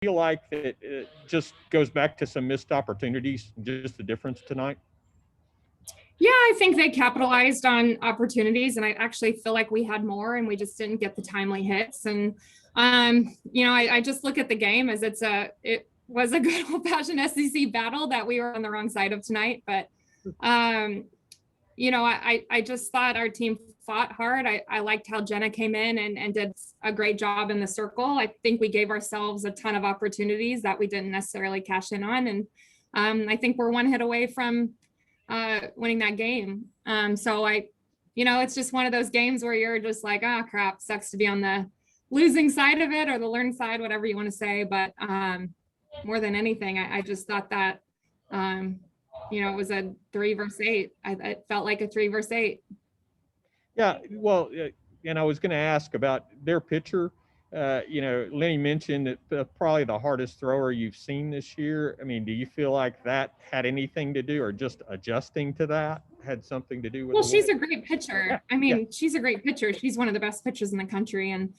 feel like that it just goes back to some missed opportunities, just the difference tonight? Yeah, I think they capitalized on opportunities, and I actually feel like we had more, and we just didn't get the timely hits. And I just look at the game as it was a good old fashioned SEC battle that we were on the wrong side of tonight. But I just thought our team fought hard. I liked how Jenna came in and did a great job in the circle. I think we gave ourselves a ton of opportunities that we didn't necessarily cash in on. And I think we're one hit away from winning that game. It's just one of those games where you're just like, oh crap, sucks to be on the losing side of it or the learning side, whatever you want to say. But more than anything, I just thought that it was a 3 versus 8. It felt like a 3 versus 8. Yeah, well, and I was going to ask about their pitcher. Lenny mentioned that probably the hardest thrower you've seen this year. I mean, do you feel like that had anything to do, or just adjusting to that had something to do with? Well, she's a great pitcher. Yeah. She's a great pitcher. She's one of the best pitchers in the country, and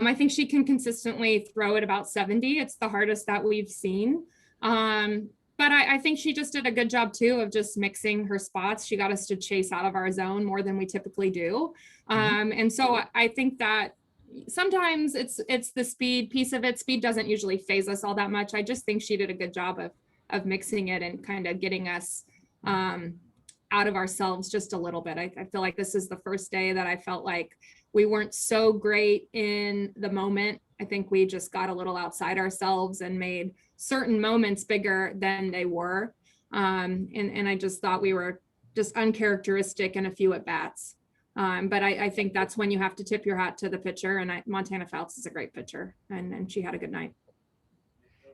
I think she can consistently throw at about 70. It's the hardest that we've seen. But I think she just did a good job too of just mixing her spots. She got us to chase out of our zone more than we typically do. And so I think that sometimes it's the speed piece of it. Speed doesn't usually phase us all that much. I just think she did a good job of mixing it and kind of getting us out of ourselves just a little bit. I feel like this is the first day that I felt like we weren't so great in the moment. I think we just got a little outside ourselves and made certain moments bigger than they were. And I just thought we were just uncharacteristic in a few at bats. But I think that's when you have to tip your hat to the pitcher. And Montana Phelps is a great pitcher, and she had a good night.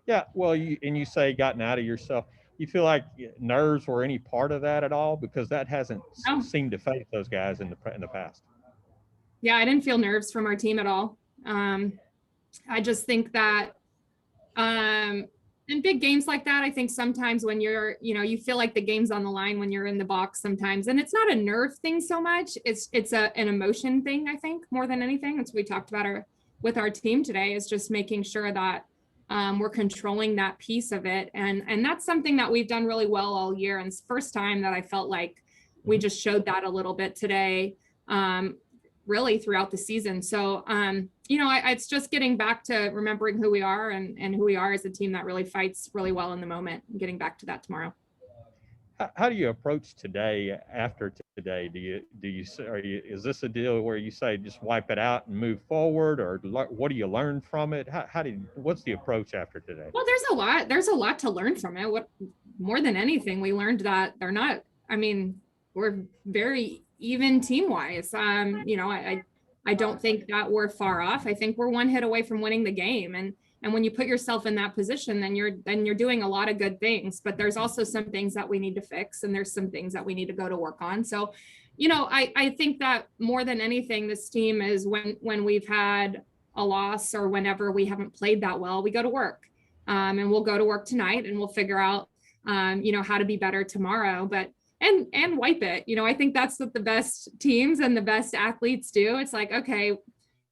Yeah, well, you say gotten out of yourself. You feel like nerves were any part of that at all? Because that hasn't seemed to face those guys in the past. Yeah, I didn't feel nerves from our team at all. I just think that in big games like that, I think sometimes when you feel like the game's on the line when you're in the box sometimes, and it's not a nerve thing so much. It's an emotion thing, I think, more than anything. That's what we talked about with our team today, is just making sure that we're controlling that piece of it. And that's something that we've done really well all year. And it's the first time that I felt like we just showed that a little bit today, really throughout the season. So, it's just getting back to remembering who we are and who we are as a team that really fights really well in the moment, and getting back to that tomorrow. How do you approach today after today? Is this a deal where you say just wipe it out and move forward, or what do you learn from it? What's the approach after today? Well, there's a lot to learn from it. What more than anything, we learned that we're very even team wise. I don't think that we're far off. I think we're one hit away from winning the game. And when you put yourself in that position, then you're doing a lot of good things, but there's also some things that we need to fix, and there's some things that we need to go to work on. So, I think that more than anything, this team is when we've had a loss or whenever we haven't played that well, we go to work. And we'll go to work tonight and we'll figure out, how to be better tomorrow. But and wipe it. I think that's what the best teams and the best athletes do. It's like, okay,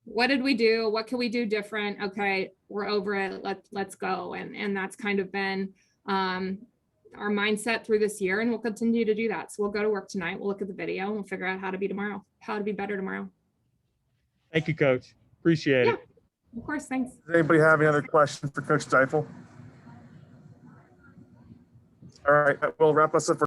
what did we do? What can we do different? Okay, we're over it. Let's go. And that's kind of been our mindset through this year, and we'll continue to do that. So we'll go to work tonight. We'll look at the video and we'll figure out how to be better tomorrow. Thank you, Coach. Appreciate it. Of course, thanks. Does anybody have any other questions for Coach Deifel? All right, we'll wrap us up for